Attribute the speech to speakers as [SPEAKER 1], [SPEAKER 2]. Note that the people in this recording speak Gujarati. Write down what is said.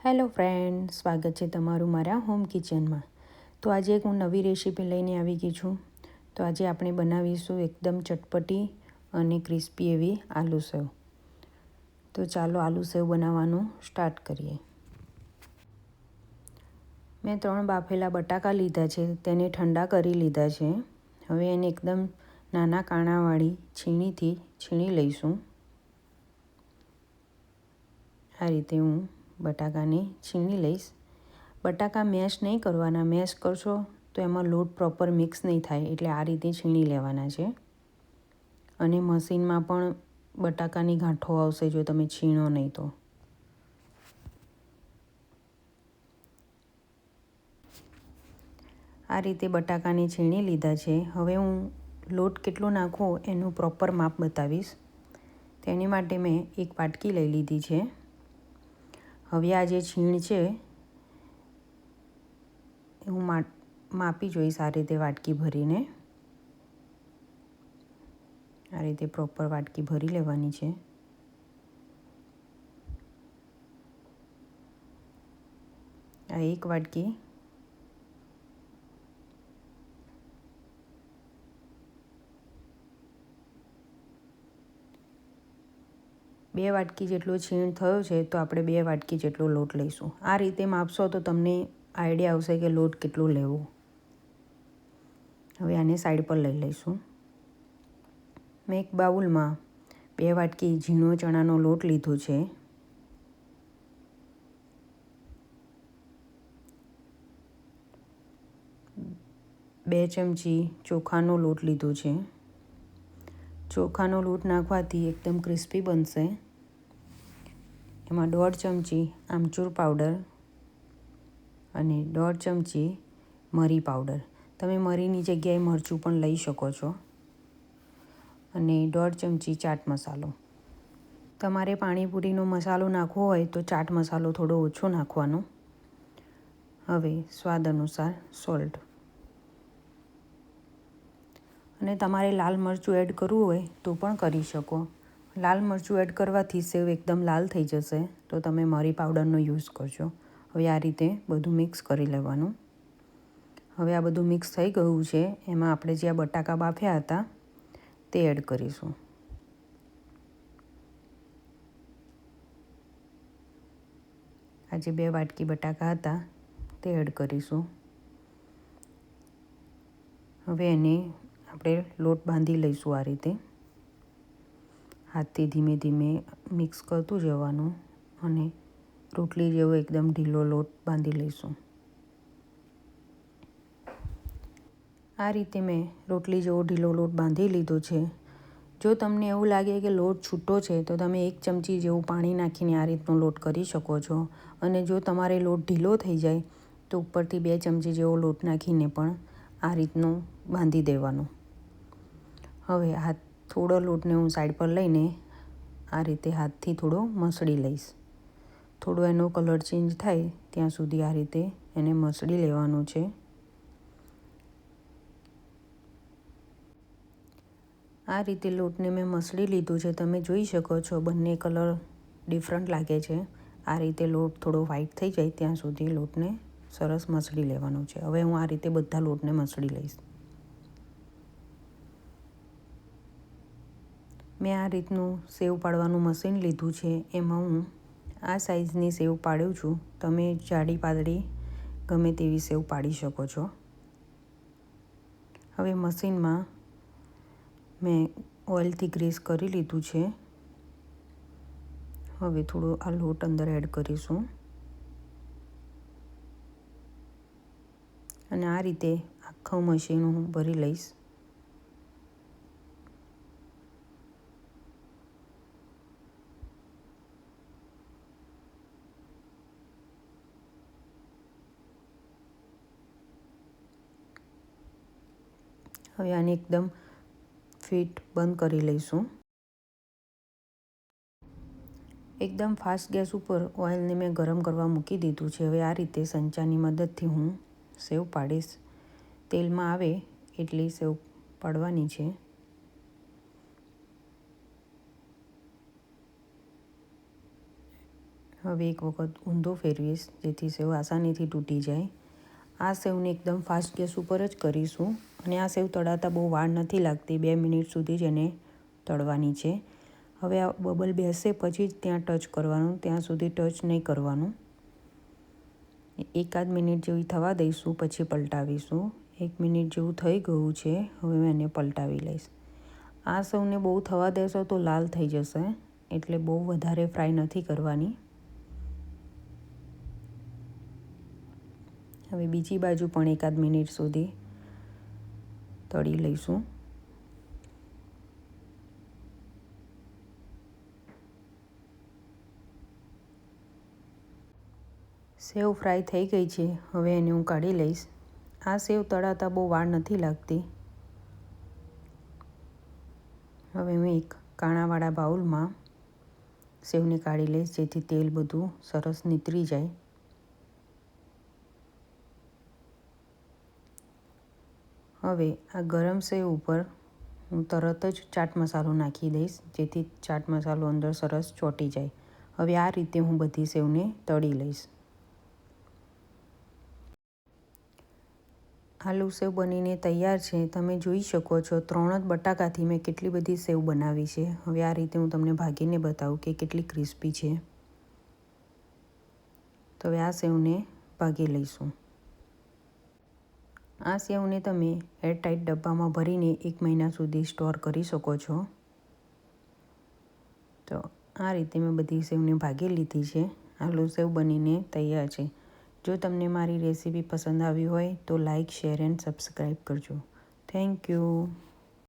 [SPEAKER 1] હેલો ફ્રેન્ડ, સ્વાગત છે તમારું મારા હોમ કિચનમાં. તો આજે એક હું નવી રેસીપી લઈને આવી ગઈ છું. તો આજે આપણે બનાવીશું એકદમ ચટપટી અને ક્રિસ્પી એવી આલુ સેવ. તો ચાલો આલુ સેવ બનાવવાનું સ્ટાર્ટ કરીએ. મેં 3 બાફેલા બટાકા લીધા છે, તેને ઠંડા કરી લીધા છે. હવે એને એકદમ નાના કાણાવાળી છીણીથી છીણી લઈશું. આ રીતે હું બટાકાને છીણી લઈશ. બટાકા મેશ નહીં કરવાના, મેશ કરશો તો એમાં લોટ પ્રોપર મિક્સ નહીં થાય, એટલે આ રીતે છીણી લેવાના છે. અને મશીનમાં પણ બટાકાની ગાંઠો આવશે જો તમે છીણો નહીં તો. આ રીતે બટાકાને છીણી લીધા છે. હવે હું લોટ કેટલો નાખવો એનું પ્રોપર માપ બતાવીશ. તેની માટે મેં એક વાટકી લઈ લીધી છે. હવે આ જે છીણ છે હું માપી જોઈશ આ રીતે વાટકી ભરીને. આ રીતે પ્રોપર વાટકી ભરી લેવાની છે. આ એક વાટકી. બે વાટકી જેટલો છીણ થયો છે તો આપણે 2 વાટકી જેટલો લોટ લઈશું. આ રીતે માપશો તો તમને આઈડિયા આવશે કે લોટ કેટલો લેવો. હવે આને સાઈડ પર લઈ લઈશું. મેં એક બાઉલમાં 2 વાટકી ઝીણો ચણાનો લોટ લીધો છે. બે ચમચી ચોખાનો લોટ લીધો છે. ચોખાનો લોટ નાખવાથી એકદમ ક્રિસ્પી બનશે. એમાં 1.5 ચમચી આમચૂર પાવડર અને 1.5 ચમચી મરી પાવડર. તમે મરીની જગ્યાએ મરચું પણ લઈ શકો છો. અને 1.5 ચમચી ચાટ મસાલો. તમારે પાણીપુરીનો મસાલો નાખવો હોય તો ચાટ મસાલો થોડો ઓછો નાખવાનો. હવે સ્વાદ અનુસાર સોલ્ટ. અને તમારે લાલ મરચું એડ કરવું હોય તો પણ કરી શકો. લાલ મરચું એડ કરવાથી સેવ એકદમ લાલ થઈ જશે, તો તમે મરી પાવડરનો યુઝ કરજો. હવે આ રીતે બધું મિક્સ કરી લેવાનું. હવે આ બધું મિક્સ થઈ ગયું છે. એમાં આપણે જે આ બટાકા બાફ્યા હતા તે એડ કરીશું. આ જે 2 વાટકી બટાકા હતા તે એડ કરીશું. હવે એને આપણે લોટ બાંધી લઈશું આ રીતે. હાથથી ધીમે ધીમે મિક્સ કરતું જવાનું અને રોટલી જેવો એકદમ ઢીલો લોટ બાંધી લઈશું. આ રીતે મેં રોટલી જેવો ઢીલો લોટ બાંધી લીધો છે. જો તમને એવું લાગે કે લોટ છૂટો છે તો તમે 1 ચમચી જેવું પાણી નાખીને આ રીતનો લોટ કરી શકો છો. અને જો તમારે લોટ ઢીલો થઈ જાય તો ઉપરથી 2 ચમચી જેવો લોટ નાખીને પણ આ રીતનું બાંધી દેવાનું. હવે થોડો લોટને હું સાઈડ પર લઈને આ રીતે હાથથી થોડો મસળી લઈશ. થોડો એનો કલર ચેન્જ થાય ત્યાં સુધી આ રીતે એને મસળી લેવાનું છે. આ રીતે લોટને મેં મસળી લીધું છે. તમે જોઈ શકો છો બંને કલર ડિફરન્ટ લાગે છે. આ રીતે લોટ થોડો વ્હાઈટ થઈ જાય ત્યાં સુધી લોટને સરસ મસળી લેવાનો છે. હવે હું આ રીતે બધા લોટને મસળી લઈશ. મેં આ રીતનું સેવ પાડવાનું મશીન લીધું છે. એમાં હું આ સાઈઝની સેવ પાડું છું. તમે જાડી પાતળી ગમે તેવી સેવ પાડી શકો છો. હવે મશીનમાં મેં ઓઇલથી ગ્રીસ કરી લીધું છે. હવે થોડો આ લોટ અંદર એડ કરીશું. અને આ રીતે આખું મશીન હું ભરી લઈશ. હવે આને એકદમ ફિટ બંધ કરી લઈશું. એકદમ ફાસ્ટ ગેસ ઉપર ઓઇલને મેં ગરમ કરવા મૂકી દીધું છે. હવે આ રીતે સંચાની મદદથી હું સેવ પાડીશ. તેલમાં આવે એટલી સેવ પાડવાની છે. હવે એક વખત ઊંધો ફેરવીશ જેથી સેવ આસાનીથી તૂટી જાય. આ સેવને એકદમ ફાસ્ટ ગેસ ઉપર જ કરીશું અને આ સેવ તળાતા બહુ વાર નથી લાગતી. 2 મિનિટ સુધી જ એને તળવાની છે. હવે આ બબલ બેસે પછી જ ત્યાં ટચ કરવાનું, ત્યાં સુધી ટચ નહીં કરવાનું. 1 મિનિટ જેવી થવા દઈશું પછી પલટાવીશું. 1 મિનિટ જેવું થઈ ગયું છે. હવે હું એને પલટાવી લઈશ. આ સેવને બહુ થવા દેશો તો લાલ થઈ જશે, એટલે બહુ વધારે ફ્રાય નથી કરવાની. હવે બીજી બાજુ પણ 1 મિનિટ સુધી તળી લઈશું. સેવ ફ્રાય થઈ ગઈ છે. હવે એને હું કાઢી લઈશ. આ સેવ તળાતા બહુ વાર નથી લાગતી. હવે હું એક કાણાવાળા બાઉલમાં સેવને કાઢી લઈશ જેથી તેલ બધું સરસ નીતરી જાય. હવે આ ગરમ સેવ ઉપર હું તરત જ ચાટ મસાલો નાખી દઈશ જેથી ચાટ મસાલો અંદર સરસ ચોંટી જાય. હવે આ રીતે હું બધી સેવને તળી લઈશ. આલુ સેવ બનીને તૈયાર છે. તમે જોઈ શકો છો 3 જ બટાકાથી મેં કેટલી બધી સેવ બનાવી છે. હવે આ રીતે હું તમને ભાગીને બતાવું કે કેટલી ક્રિસ્પી છે. તો હવે આ સેવને ભાગી લઈશું. આ સેવને તમે એરટાઇટ ડબ્બામાં ભરીને 1 મહિના સુધી સ્ટોર કરી શકો છો. તો આ રીતે મેં બધી સેવને ભાગી લીધી છે. આલુ સેવ બનીને તૈયાર છે. જો તમને મારી રેસીપી પસંદ આવી હોય તો લાઇક, શેર એન્ડ સબસ્ક્રાઈબ કરજો. Thank you.